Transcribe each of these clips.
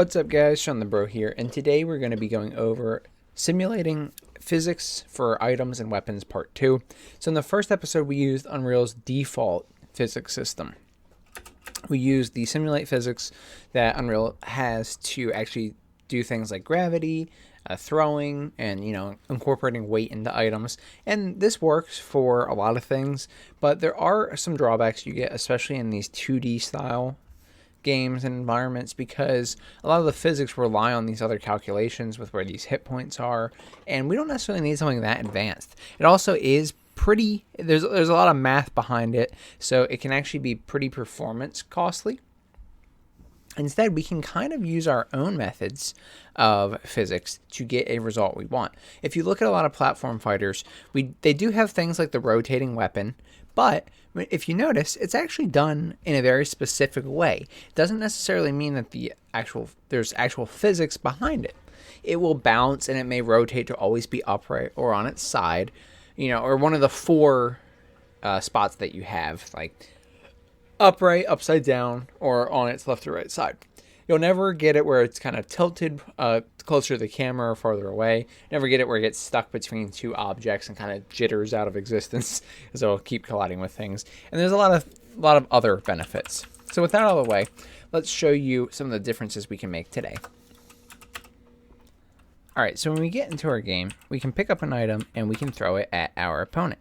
What's up guys, Shawnthebro here, and today we're going to be going over simulating physics for items and weapons part 2. So in the first episode we used Unreal's default physics system. We used the simulate physics that Unreal has to actually do things like gravity, throwing, and incorporating weight into items. And this works for a lot of things, but there are some drawbacks you get, especially in these 2D style games and environments, because a lot of the physics rely on these other calculations with where these hit points are, and we don't necessarily need something that advanced. It also is pretty, there's a lot of math behind it, so it can actually be pretty performance costly. Instead, we can kind of use our own methods of physics to get a result we want. If you look at a lot of platform fighters, they do have things like the rotating weapon, but if you notice, it's actually done in a very specific way. It doesn't necessarily mean that there's actual physics behind it. It will bounce and it may rotate to always be upright or on its side, or one of the four spots that you have, like upright, upside down, or on its left or right side. You'll never get it where it's kind of tilted closer to the camera or farther away. Never get it where it gets stuck between two objects and kind of jitters out of existence, because it'll keep colliding with things. And there's a lot of other benefits. So with that out of the way, let's show you some of the differences we can make today. Alright, so when we get into our game, we can pick up an item and we can throw it at our opponent.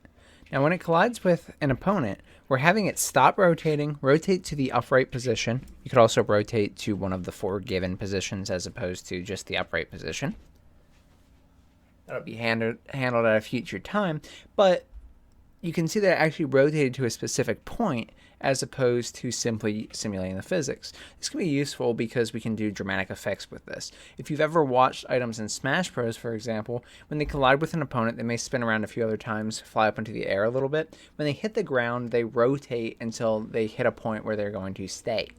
Now when it collides with an opponent, we're having it stop rotating, rotate to the upright position. You could also rotate to one of the four given positions as opposed to just the upright position. That'll be handled at a future time, but you can see that it actually rotated to a specific point as opposed to simply simulating the physics. This can be useful because we can do dramatic effects with this. If you've ever watched items in Smash Bros, for example, when they collide with an opponent, they may spin around a few other times, fly up into the air a little bit. When they hit the ground, they rotate until they hit a point where they're going to stay.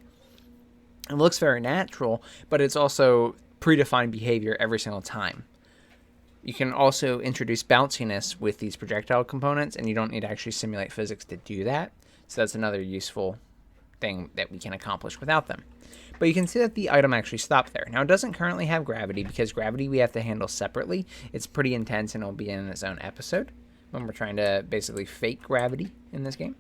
It looks very natural, but it's also predefined behavior every single time. You can also introduce bounciness with these projectile components, and you don't need to actually simulate physics to do that. So that's another useful thing that we can accomplish without them. But you can see that the item actually stopped there. Now, it doesn't currently have gravity, because gravity we have to handle separately. It's pretty intense, and it'll be in its own episode when we're trying to basically fake gravity in this game.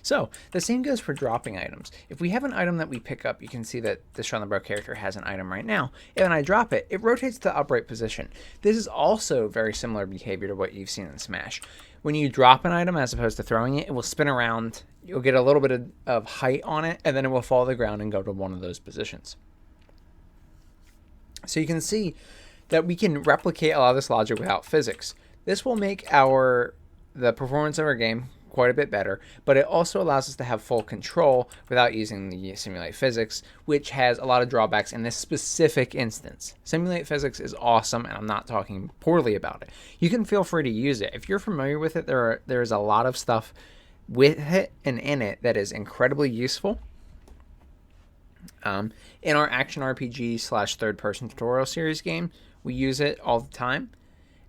So, the same goes for dropping items. If we have an item that we pick up, you can see that the Shawnthebro character has an item right now. And when I drop it, it rotates to the upright position. This is also very similar behavior to what you've seen in Smash. When you drop an item as opposed to throwing it, it will spin around. You'll get a little bit of height on it, and then it will fall to the ground and go to one of those positions. So you can see that we can replicate a lot of this logic without physics. This will make the performance of our game quite a bit better, but it also allows us to have full control without using the simulate physics, which has a lot of drawbacks in this specific instance. Simulate physics is awesome, and I'm not talking poorly about it. You can feel free to use it. If you're familiar with it, there's a lot of stuff with it and in it that is incredibly useful. In our action RPG / third-person tutorial series game, we use it all the time,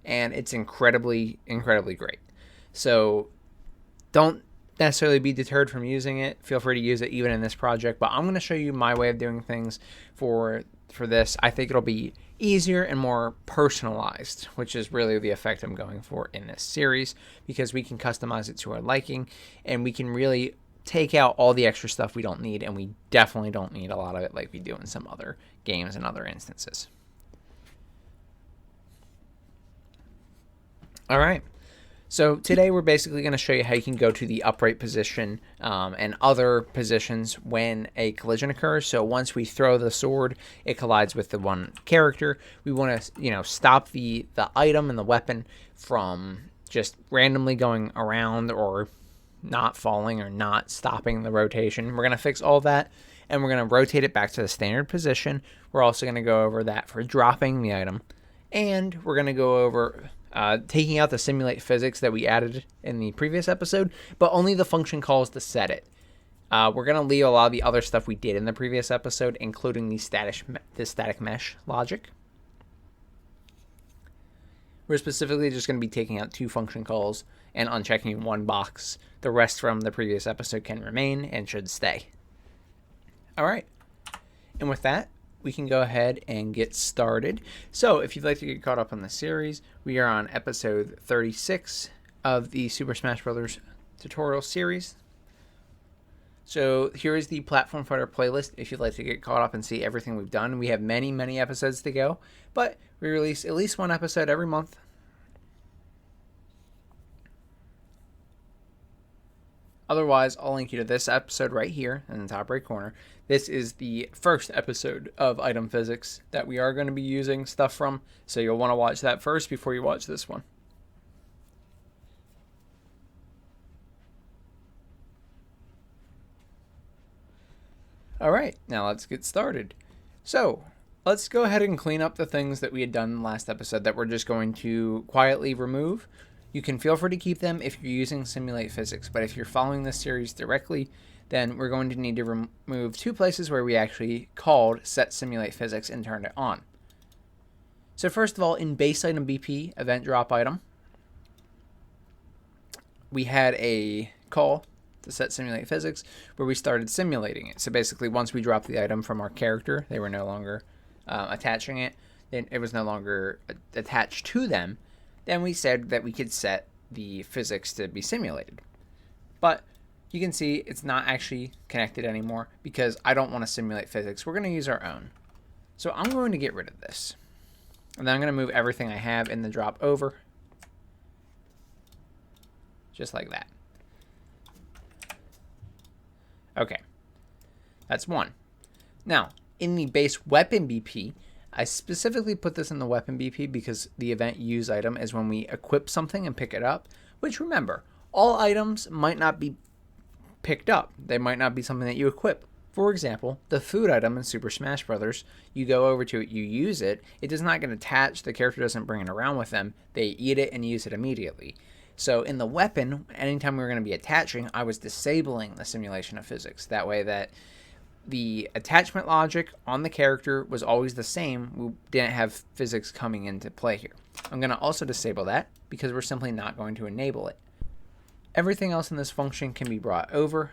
and it's incredibly great. So don't necessarily be deterred from using it. Feel free to use it even in this project, but I'm going to show you my way of doing things for this. I think it'll be easier and more personalized, which is really the effect I'm going for in this series, because we can customize it to our liking, and we can really take out all the extra stuff we don't need, and we definitely don't need a lot of it like we do in some other games and other instances. All right. So today we're basically going to show you how you can go to the upright position and other positions when a collision occurs. So once we throw the sword, it collides with the one character. We want to, stop the item and the weapon from just randomly going around or not falling or not stopping the rotation. We're going to fix all that, and we're going to rotate it back to the standard position. We're also going to go over that for dropping the item, and we're going to go over taking out the simulate physics that we added in the previous episode, but only the function calls to set it. We're going to leave a lot of the other stuff we did in the previous episode, including the static mesh logic. We're specifically just going to be taking out 2 function calls and unchecking 1 box. The rest from the previous episode can remain and should stay. All right. And with that, we can go ahead and get started. So if you'd like to get caught up on the series, we are on episode 36 of the Super Smash Brothers tutorial series. So here is the Platform Fighter playlist if you'd like to get caught up and see everything we've done. We have many episodes to go, but we release at least one episode every month. Otherwise, I'll link you to this episode right here in the top right corner. This is the first episode of Item Physics that we are going to be using stuff from, so you'll want to watch that first before you watch this one. Alright, now let's get started. So, let's go ahead and clean up the things that we had done in the last episode that we're just going to quietly remove. You can feel free to keep them if you're using Simulate Physics, but if you're following this series directly, then we're going to need to remove two places where we actually called set Simulate Physics and turned it on. So first of all, in base item BP, event drop item, we had a call to set Simulate Physics where we started simulating it. So basically, once we dropped the item from our character, they were no longer attaching it, then it was no longer attached to them. Then we said that we could set the physics to be simulated. But you can see it's not actually connected anymore because I don't want to simulate physics. We're going to use our own. So I'm going to get rid of this. And then I'm going to move everything I have in the drop over. Just like that. Okay. That's one. Now, in the base weapon BP, I specifically put this in the weapon BP because the event use item is when we equip something and pick it up, which remember, all items might not be picked up. They might not be something that you equip. For example, the food item in Super Smash Brothers, you go over to it, you use it, it does not get attached, the character doesn't bring it around with them, they eat it and use it immediately. So in the weapon, anytime we were going to be attaching, I was disabling the simulation of physics. That way that the attachment logic on the character was always the same. We didn't have physics coming into play here. I'm going to also disable that because we're simply not going to enable it. Everything else in this function can be brought over.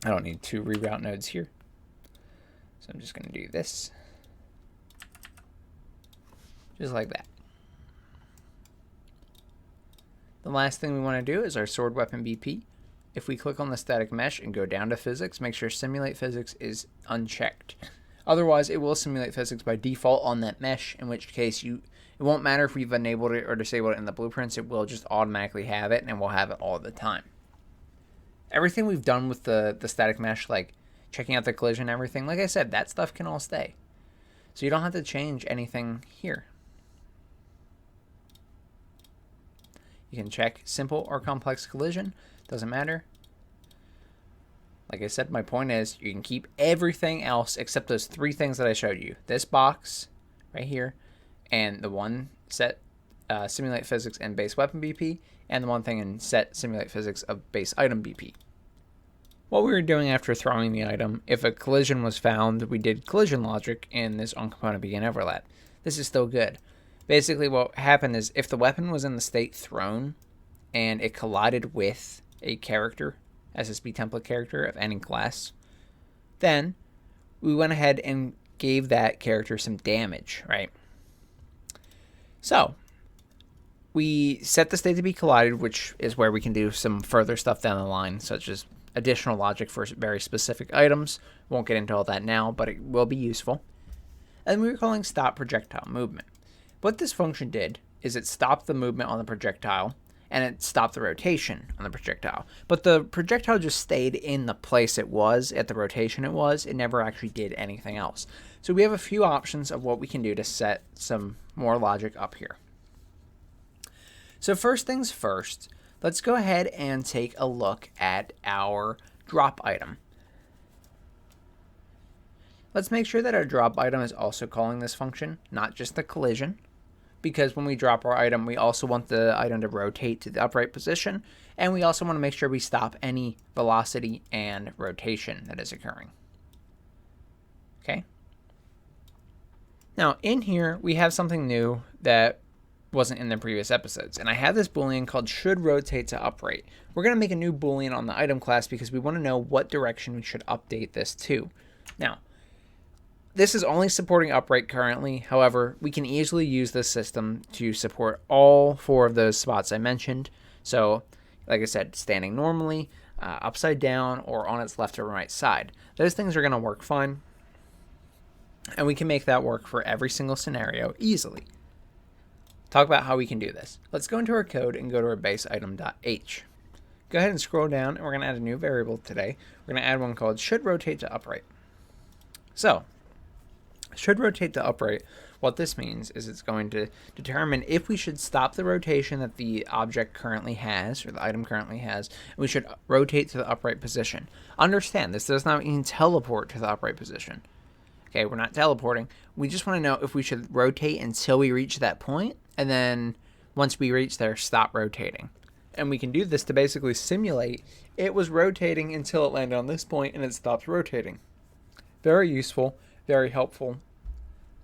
I don't need two reroute nodes here. So I'm just going to do this. Just like that. The last thing we want to do is our sword weapon BP. If we click on the static mesh and go down to physics, make sure simulate physics is unchecked. Otherwise, it will simulate physics by default on that mesh, in which case it won't matter if we've enabled it or disabled it in the blueprints, it will just automatically have it and we'll have it all the time. Everything we've done with the static mesh, like checking out the collision and everything, like I said, that stuff can all stay. So you don't have to change anything here. You can check simple or complex collision. Doesn't matter. Like I said, my point is you can keep everything else except those three things that I showed you. This box right here and the one set simulate physics and base weapon BP and the one thing in set simulate physics of base item BP. What we were doing after throwing the item, if a collision was found, we did collision logic in this on-component begin overlap. This is still good. Basically what happened is if the weapon was in the state thrown and it collided with a character, SSB template character of any class, then we went ahead and gave that character some damage, right? So we set the state to be collided, which is where we can do some further stuff down the line, such as additional logic for very specific items. Won't get into all that now, but it will be useful. And we were calling stop projectile movement. What this function did is it stopped the movement on the projectile and it stopped the rotation on the projectile. But the projectile just stayed in the place it was, at the rotation it was. It never actually did anything else. So we have a few options of what we can do to set some more logic up here. So first things first, let's go ahead and take a look at our drop item. Let's make sure that our drop item is also calling this function, not just the collision, because when we drop our item, we also want the item to rotate to the upright position, and we also want to make sure we stop any velocity and rotation that is occurring. Okay. Now, in here, we have something new that wasn't in the previous episodes, and I have this boolean called should rotate to upright. We're going to make a new boolean on the item class because we want to know what direction we should update this to. Now, this is only supporting upright currently. However, we can easily use this system to support all 4 of those spots I mentioned. So, like I said, standing normally, upside down, or on its left or right side. Those things are going to work fine. And we can make that work for every single scenario easily. Talk about how we can do this. Let's go into our code and go to our base item.h. Go ahead and scroll down, and we're going to add a new variable today. We're going to add one called should rotate to upright. So, should rotate to upright, what this means is it's going to determine if we should stop the rotation that the object currently has, or the item currently has, and we should rotate to the upright position. Understand, this does not mean teleport to the upright position. Okay, we're not teleporting. We just want to know if we should rotate until we reach that point, and then once we reach there, stop rotating. And we can do this to basically simulate it was rotating until it landed on this point and it stopped rotating. Very useful, very helpful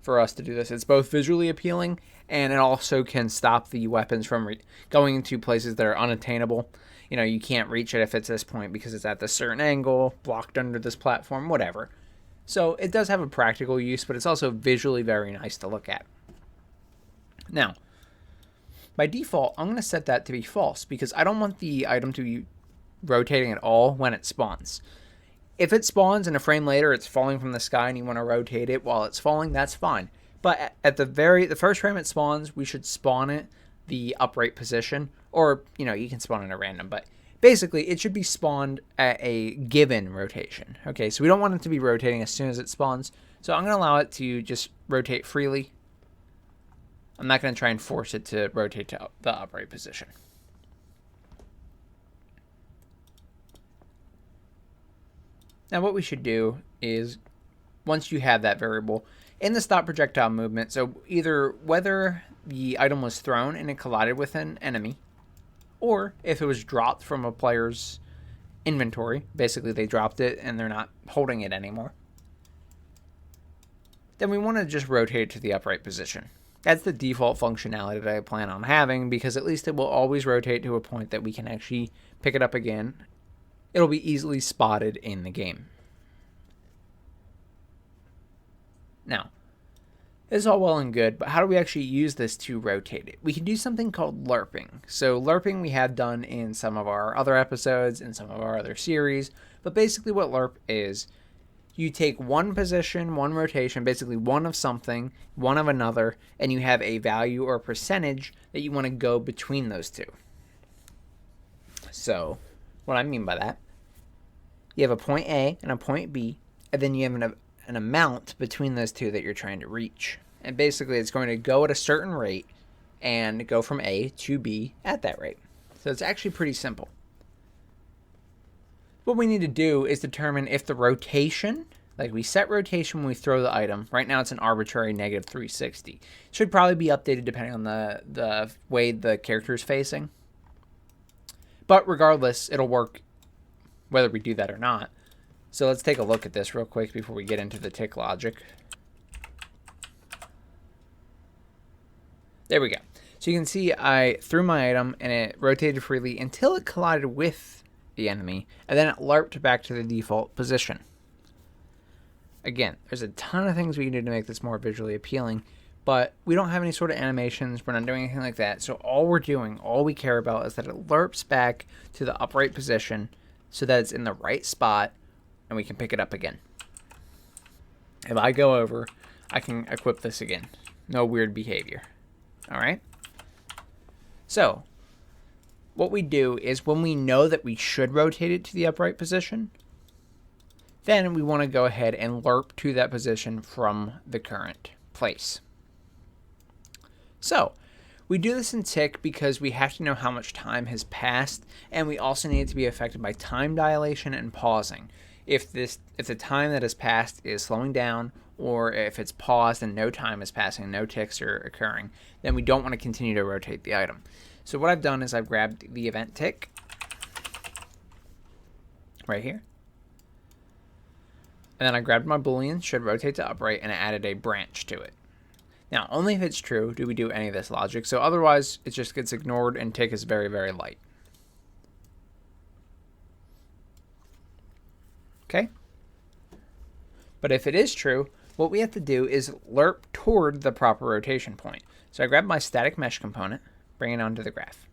for us to do this. It's both visually appealing, and it also can stop the weapons from going into places that are unattainable. You know, you can't reach it if it's this point because it's at this certain angle, blocked under this platform, whatever. So it does have a practical use, but it's also visually very nice to look at. Now, by default, I'm going to set that to be false because I don't want the item to be rotating at all when it spawns. If it spawns and a frame later it's falling from the sky and you want to rotate it while it's falling, that's fine. But at the first frame it spawns, we should spawn it the upright position, or you can spawn it at random, but basically it should be spawned at a given rotation. Okay, so we don't want it to be rotating as soon as it spawns. So I'm going to allow it to just rotate freely. I'm not going to try and force it to rotate to the upright position. Now what we should do is, once you have that variable, in the stop projectile movement, so either whether the item was thrown and it collided with an enemy, or if it was dropped from a player's inventory, basically they dropped it and they're not holding it anymore, then we want to just rotate it to the upright position. That's the default functionality that I plan on having, because at least it will always rotate to a point that we can actually pick it up again. It'll be easily spotted in the game. Now, this is all well and good, but how do we actually use this to rotate it? We can do something called Larping. So Larping we have done in some of our other episodes, in some of our other series, but basically what Larp is, you take one position, one rotation, basically one of something, one of another, and you have a value or a percentage that you want to go between those two. So, what I mean by that, you have a point A and a point B, and then you have an amount between those two that you're trying to reach. And basically it's going to go at a certain rate and go from A to B at that rate. So it's actually pretty simple. What we need to do is determine if the rotation, like we set rotation when we throw the item. Right now it's an arbitrary negative 360. It should probably be updated depending on the way the character is facing. But regardless, it'll work whether we do that or not. So let's take a look at this real quick before we get into the tick logic. There we go. So you can see I threw my item and it rotated freely until it collided with the enemy, and then it larped back to the default position. Again, there's a ton of things we can do to make this more visually appealing, but we don't have any sort of animations. We're not doing anything like that. So all we care about is that it larps back to the upright position so that it's in the right spot and we can pick it up again. If I go over, I can equip this again. No weird behavior. All right? So what we do is when we know that we should rotate it to the upright position, then we want to go ahead and larp to that position from the current place. So we do this in tick because we have to know how much time has passed, and we also need it to be affected by time dilation and pausing. If the time that has passed is slowing down, or if it's paused and no time is passing, no ticks are occurring, then we don't want to continue to rotate the item. So what I've done is I've grabbed the event tick right here. And then I grabbed my boolean, should rotate to upright, and I added a branch to it. Now, only if it's true do we do any of this logic. So otherwise, it just gets ignored and tick is very, very light. Okay? But if it is true, what we have to do is lerp toward the proper rotation point. So I grab my static mesh component, bring it onto the graph.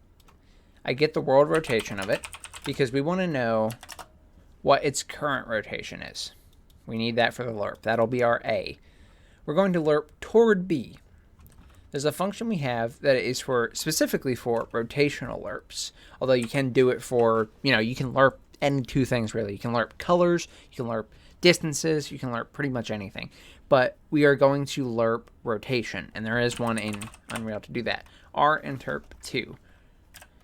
I get the world rotation of it because we want to know what its current rotation is. We need that for the lerp. That'll be our A. We're going to lerp toward B. There's a function we have that is for specifically for rotational lerps. Although you can do it for, you can lerp any two things really. You can lerp colors, you can lerp distances, you can lerp pretty much anything. But we are going to lerp rotation, and there is one in Unreal to do that. R_interp2.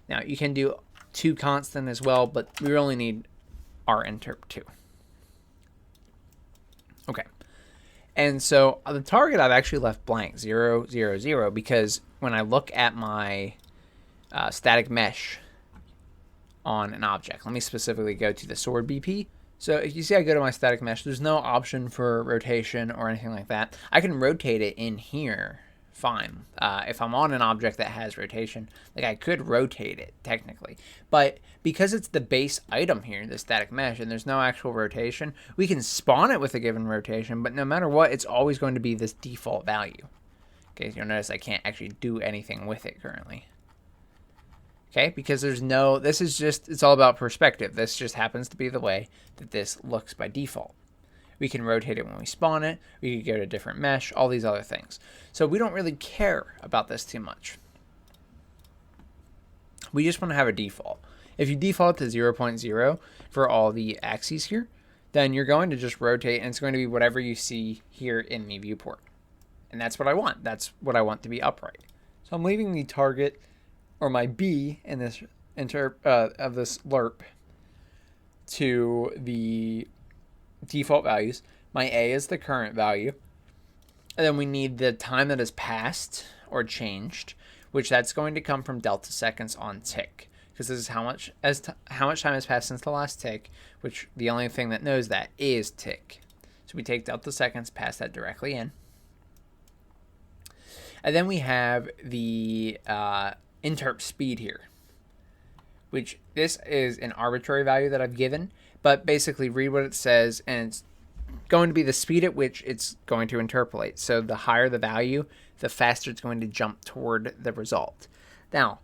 Now you can do toConstant as well, but we only need R_interp2. Okay. And so the target I've actually left blank, 0, 0, 0, because when I look at my static mesh on an object, let me specifically go to the sword BP. So if you see I go to my static mesh, there's no option for rotation or anything like that. I can rotate it in here, fine. If I'm on an object that has rotation, like I could rotate it technically. But because it's the base item here, the static mesh, and there's no actual rotation, we can spawn it with a given rotation, but no matter what, it's always going to be this default value. Okay, you'll notice I can't actually do anything with it currently. Okay, because there's no, this is just, it's all about perspective. This just happens to be the way that this looks by default. We can rotate it when we spawn it. We could go to a different mesh, all these other things. So we don't really care about this too much. We just want to have a default. If you default to 0.0 for all the axes here, then you're going to just rotate, and it's going to be whatever you see here in the viewport. And that's what I want. That's what I want to be upright. So I'm leaving the target, or my B in this of this lerp, to the default values. My A is the current value, and then we need the time that has passed or changed, which that's going to come from delta seconds on tick, because this is how much time has passed since the last tick, which the only thing that knows that is tick. So we take delta seconds, pass that directly in, and then we have the interp speed here, which this is an arbitrary value that I've given. But basically read what it says, and it's going to be the speed at which it's going to interpolate. So the higher the value, the faster it's going to jump toward the result. Now,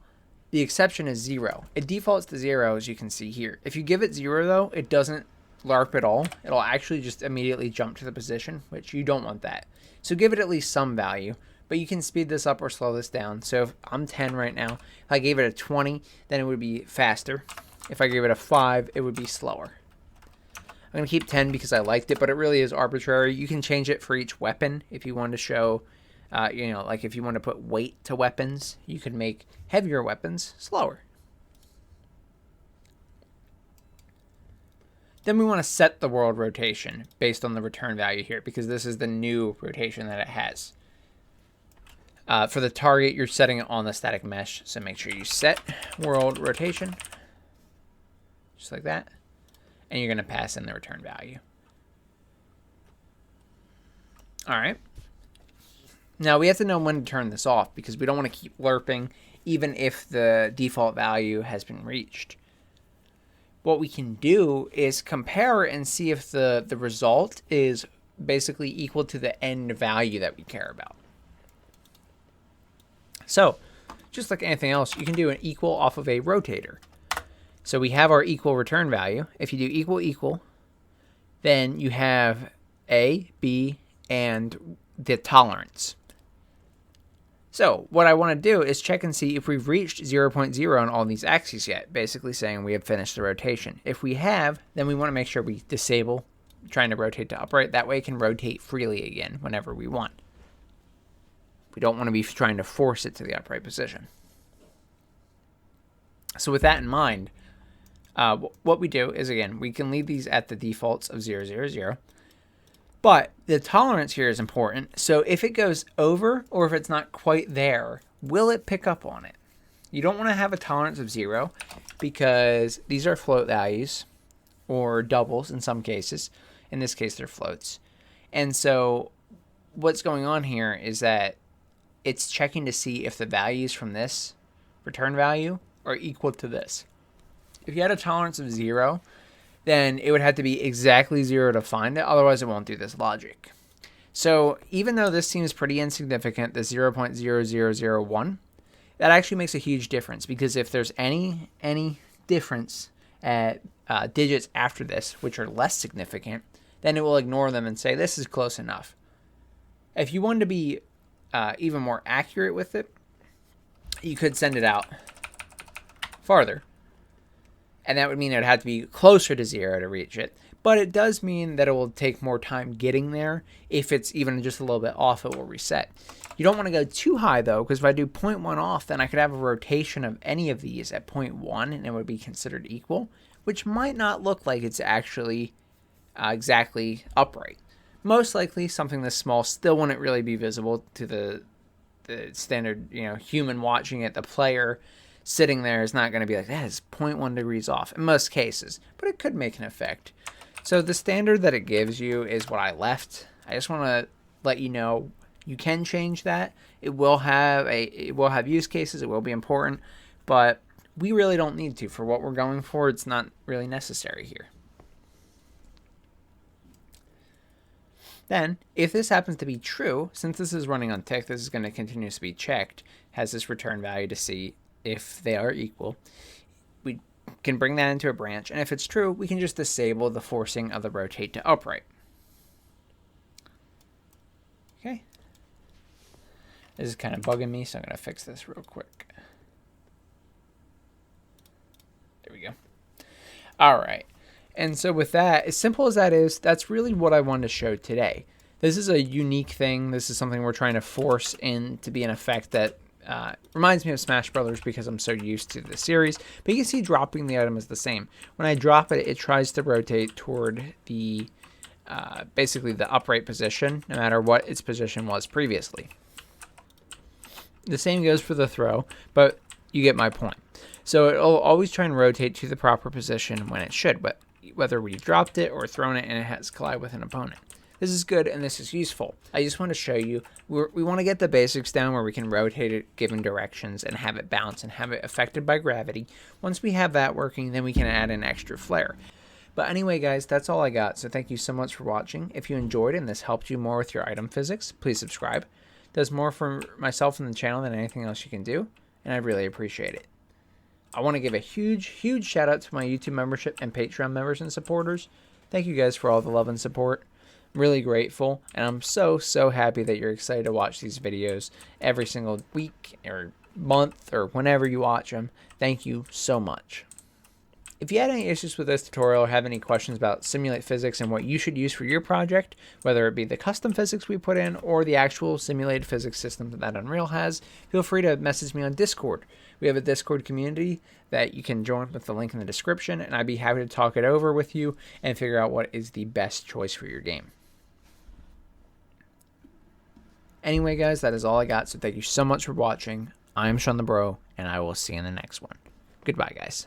the exception is 0. It defaults to 0, as you can see here. If you give it 0, though, it doesn't LARP at all. It'll actually just immediately jump to the position, which you don't want that. So give it at least some value, but you can speed this up or slow this down. So if I'm 10 right now, if I gave it a 20, then it would be faster. If I gave it a 5, it would be slower. I'm going to keep 10 because I liked it, but it really is arbitrary. You can change it for each weapon if you want to show, like if you want to put weight to weapons, you could make heavier weapons slower. Then we want to set the world rotation based on the return value here, because this is the new rotation that it has. For the target, you're setting it on the static mesh, so make sure you set world rotation, just like that. And you're going to pass in the return value. All right. Now we have to know when to turn this off, because we don't want to keep lerping even if the default value has been reached. What we can do is compare and see if the result is basically equal to the end value that we care about. So just like anything else, you can do an equal off of a rotator. So we have our equal return value. If you do equal equal, then you have A, B, and the tolerance. So what I want to do is check and see if we've reached 0.0 on all these axes yet, basically saying we have finished the rotation. If we have, then we want to make sure we disable trying to rotate to upright. That way it can rotate freely again whenever we want. We don't want to be trying to force it to the upright position. So with that in mind, what we do is, again, we can leave these at the defaults of 0, 0, 0. But the tolerance here is important. So if it goes over, or if it's not quite there, will it pick up on it? You don't want to have a tolerance of 0, because these are float values, or doubles in some cases. In this case, they're floats. And so what's going on here is that it's checking to see if the values from this return value are equal to this. If you had a tolerance of 0, then it would have to be exactly 0 to find it. Otherwise, it won't do this logic. So even though this seems pretty insignificant, the 0.0001, that actually makes a huge difference, because if there's any difference at digits after this, which are less significant, then it will ignore them and say this is close enough. If you wanted to be even more accurate with it, you could send it out farther, and that would mean it would have to be closer to 0 to reach it. But it does mean that it will take more time getting there. If it's even just a little bit off, it will reset. You don't want to go too high, though, because if I do 0.1 off, then I could have a rotation of any of these at 0.1, and it would be considered equal, which might not look like it's actually exactly upright. Most likely, something this small still wouldn't really be visible to the standard, human watching it. The player sitting there is not going to be like, that is 0.1 degrees off in most cases, but it could make an effect. So the standard that it gives you is what I left. I just want to let you know you can change that. It will have use cases. It will be important, but we really don't need to for what we're going for. It's not really necessary here. Then, if this happens to be true, since this is running on tick, this is going to continuously be checked, has this return value to see if they are equal. We can bring that into a branch, and if it's true, we can just disable the forcing of the rotate to upright. Okay. This is kind of bugging me, so I'm going to fix this real quick. There we go. All right. And so with that, as simple as that is, that's really what I wanted to show today. This is a unique thing. This is something we're trying to force in to be an effect that reminds me of Smash Brothers because I'm so used to the series. But you can see dropping the item is the same. When I drop it, it tries to rotate toward the basically the upright position, no matter what its position was previously. The same goes for the throw, but you get my point. So it'll always try and rotate to the proper position when it should, but whether we dropped it or thrown it and it has collide with an opponent. This is good and this is useful. I just want to show you, we want to get the basics down where we can rotate it given directions and have it bounce and have it affected by gravity. Once we have that working, then we can add an extra flare. But anyway, guys, that's all I got. So thank you so much for watching. If you enjoyed and this helped you more with your item physics, please subscribe. It does more for myself and the channel than anything else you can do, and I really appreciate it. I want to give a huge, huge shout out to my YouTube membership and Patreon members and supporters. Thank you guys for all the love and support. I'm really grateful, and I'm so, so happy that you're excited to watch these videos every single week or month or whenever you watch them. Thank you so much. If you had any issues with this tutorial or have any questions about Simulate Physics and what you should use for your project, whether it be the custom physics we put in or the actual simulated physics system that Unreal has, feel free to message me on Discord. We have a Discord community that you can join with the link in the description, and I'd be happy to talk it over with you and figure out what is the best choice for your game. Anyway, guys, that is all I got, so thank you so much for watching. I'm Shawnthebro, and I will see you in the next one. Goodbye, guys.